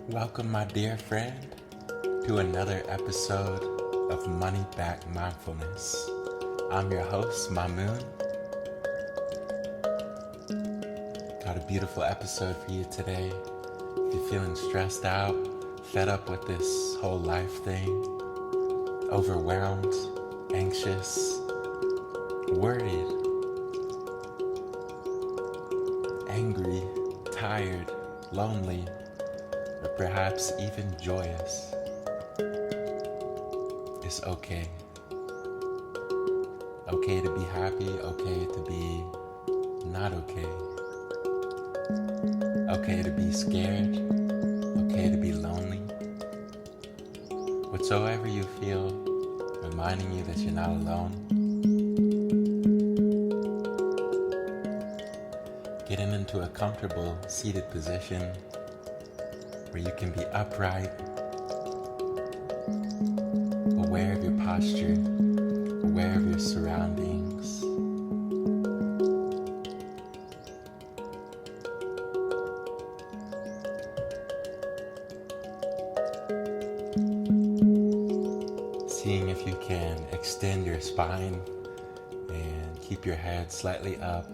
Welcome, my dear friend, to another episode of Money Back Mindfulness. I'm your host, Mamoon. Got a beautiful episode for you today. If you're feeling stressed out, fed up with this whole life thing, overwhelmed, anxious, worried, angry, tired, lonely, or perhaps even joyous, it's okay. Okay to be happy, okay to be not okay. Okay to be scared, okay to be lonely. Whatsoever you feel, reminding you that you're not alone. Getting into a comfortable seated position where you can be upright, aware of your posture, aware of your surroundings. Seeing if you can extend your spine and keep your head slightly up,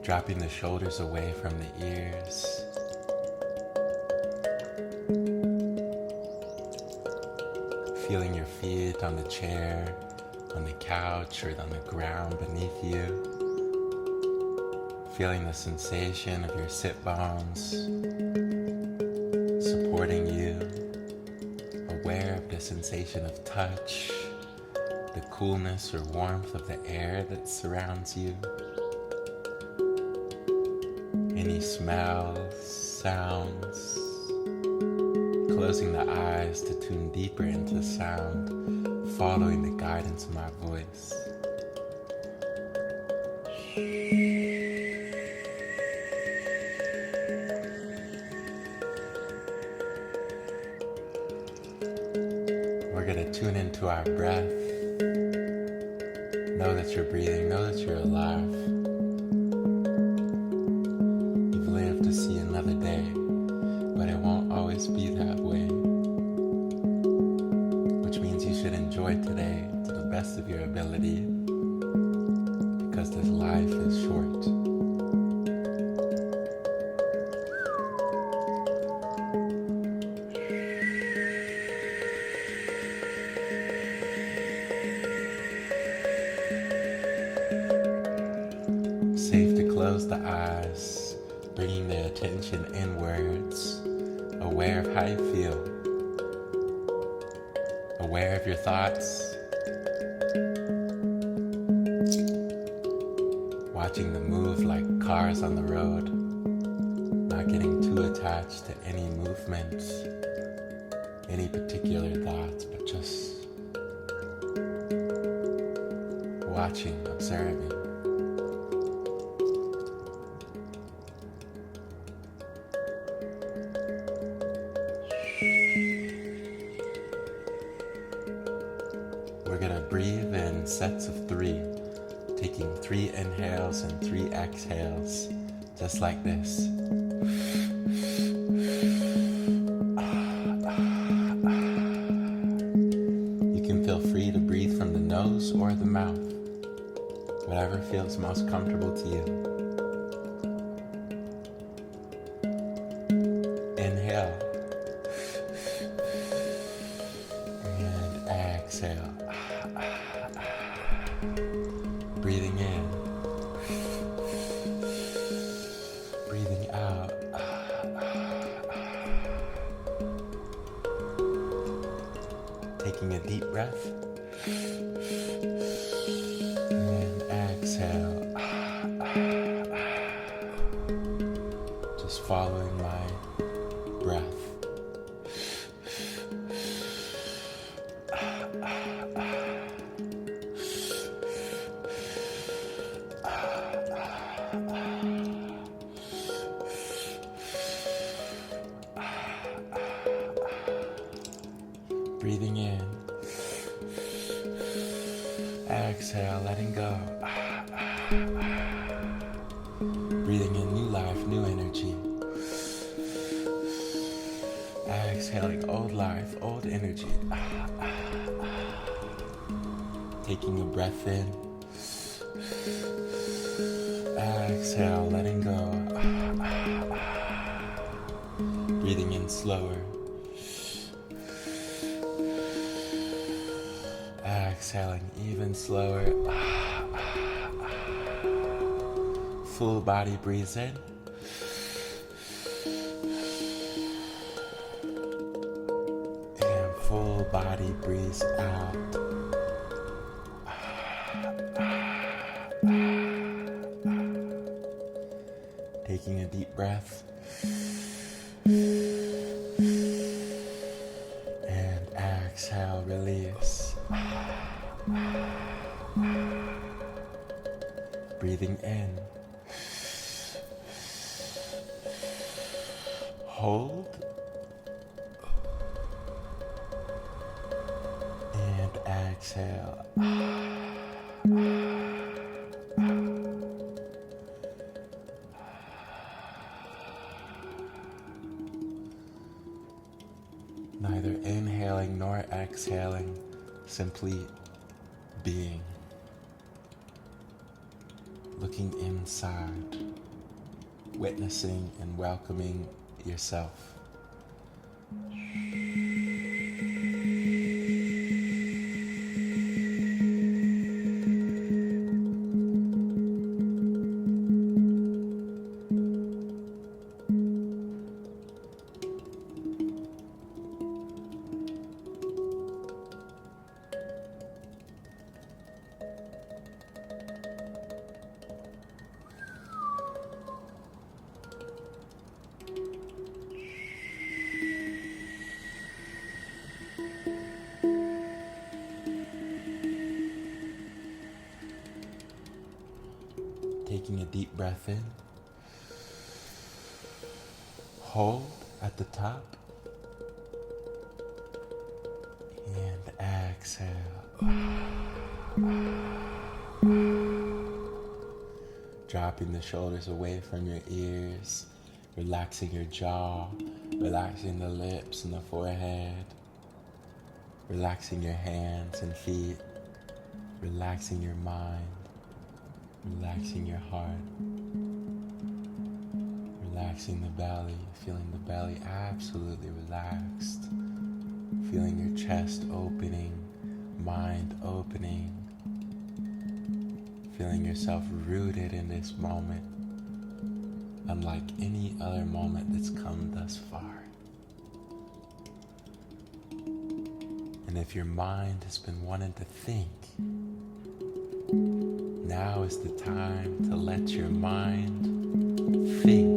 dropping the shoulders away from the ears. Feeling your feet on the chair, on the couch, or on the ground beneath you. Feeling the sensation of your sit bones supporting you. Aware of the sensation of touch, the coolness or warmth of the air that surrounds you. Any smells, sounds. Closing the eyes to tune deeper into sound, following the guidance of my voice. We're going to tune into our breath. Know that you're breathing, know that you're alive. You've lived to see another day, but it won't always be that way. Which means you should enjoy today to the best of your ability, because this life is short. Safe to close the eyes, bringing the attention inwards, aware of how you feel, aware of your thoughts, watching them move like cars on the road, not getting too attached to any movement, any particular thoughts, but just watching, observing. We're going to breathe in sets of 3, Taking 3 inhales and 3 exhales, just like this. You can feel free to breathe from the nose or the mouth, whatever feels most comfortable to you. Inhale and exhale. Breathing in, breathing out. Taking a deep breath and exhale. Just following my breath. Breathing in, exhale, letting go. Breathing in new life, new energy. Exhaling old life, old energy. Taking a breath in. Exhale, letting go. Breathing in slower. Exhaling even slower. Full body breathes in. And full body breathes out. Taking a deep breath. And exhale, release. Breathing in. Hold. And exhale. Neither inhaling nor exhaling, simply being. Looking inside, witnessing and welcoming yourself. Taking a deep breath in. Hold at the top. And exhale. Dropping the shoulders away from your ears. Relaxing your jaw. Relaxing the lips and the forehead. Relaxing your hands and feet. Relaxing your mind. Relaxing your heart, relaxing the belly, feeling the belly absolutely relaxed, feeling your chest opening, mind opening, feeling yourself rooted in this moment, unlike any other moment that's come thus far. And if your mind has been wanting to think, now is the time to let your mind think.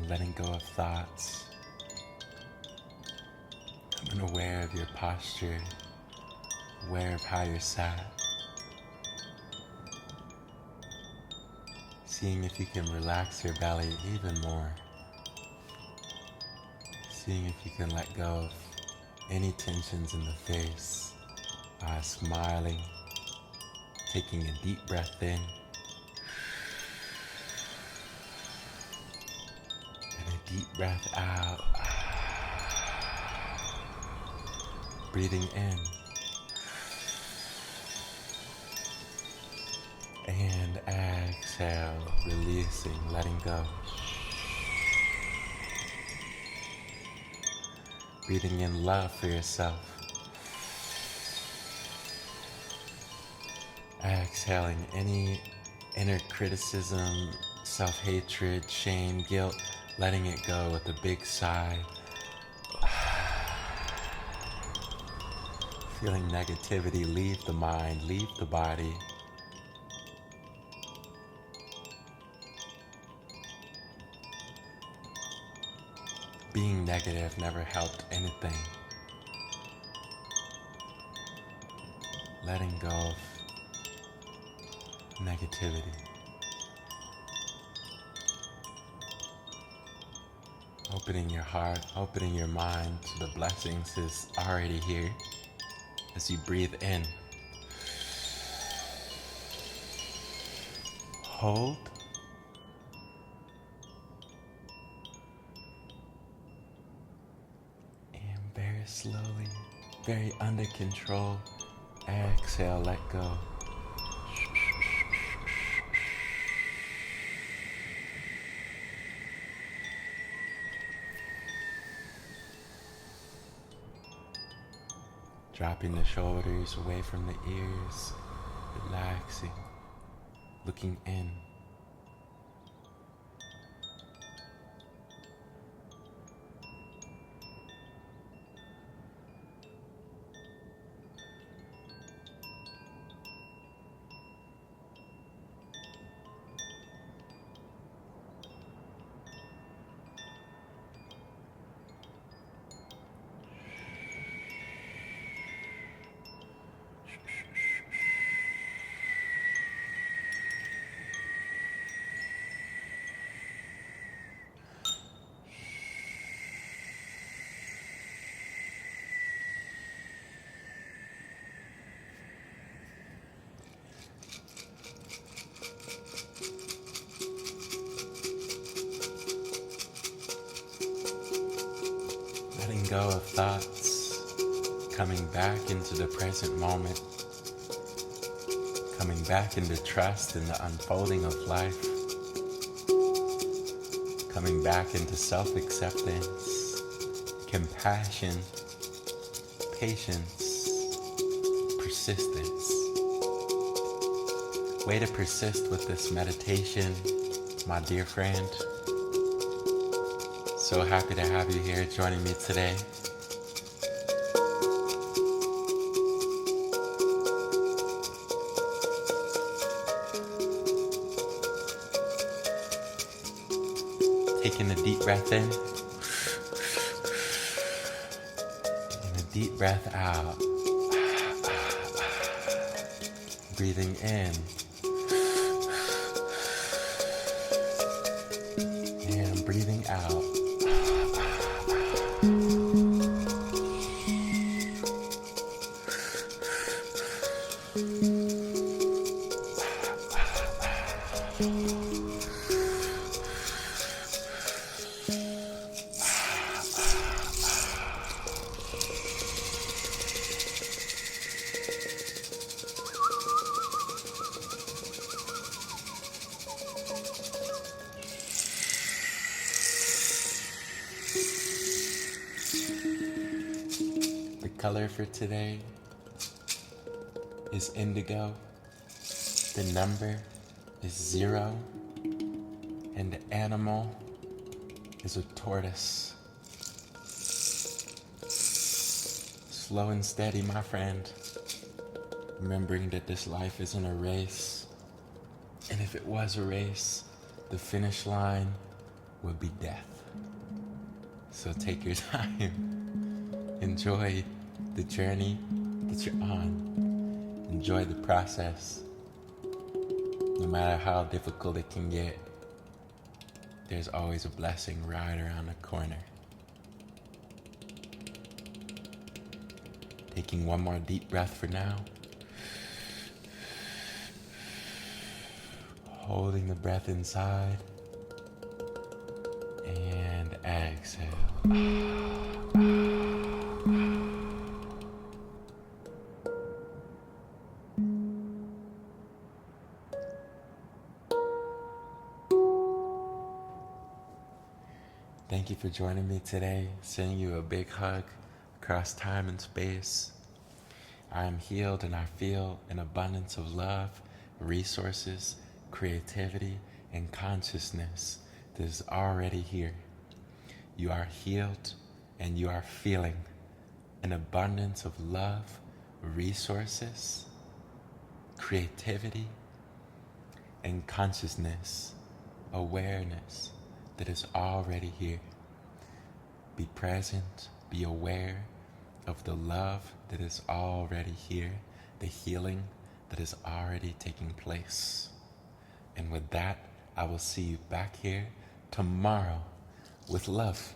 letting go of thoughts. Becoming aware of your posture, aware of how you're sat. Seeing if you can relax your belly even more. Seeing if you can let go of any tensions in the face by smiling, taking a deep breath in, and a deep breath out. Breathing in and exhale, releasing, letting go. Breathing in love for yourself. Exhaling any inner criticism, self-hatred, shame, guilt, letting it go with a big sigh. Feeling negativity leave the mind, leave the body. Being negative never helped anything. Letting go of negativity. Opening your heart, opening your mind to the blessings is already here. As you breathe in, hold, and very slowly, very under control, exhale, let go. Dropping the shoulders away from the ears, relaxing, looking in. Letting go of thoughts, coming back into the present moment, coming back into trust in the unfolding of life, coming back into self-acceptance, compassion, patience, persistence. Way to persist with this meditation, my dear friend. So happy to have you here joining me today. Taking a deep breath in and a deep breath out. Breathing in and breathing out. The color for today is indigo. The number is 0. And the animal is a tortoise. Slow and steady, my friend. Remembering that this life isn't a race. And if it was a race, the finish line will be death. So take your time. Enjoy the journey that you're on. Enjoy the process. No matter how difficult it can get, there's always a blessing right around the corner. Taking one more deep breath for now. Holding the breath inside. And exhale. Thank you for joining me today. Sending you a big hug across time and space. I am healed and I feel an abundance of love, resources, creativity, and consciousness that is already here. You are healed and you are feeling an abundance of love, resources, creativity, and consciousness, awareness that is already here. Be present, be aware of the love that is already here, the healing that is already taking place. And with that, I will see you back here tomorrow with love.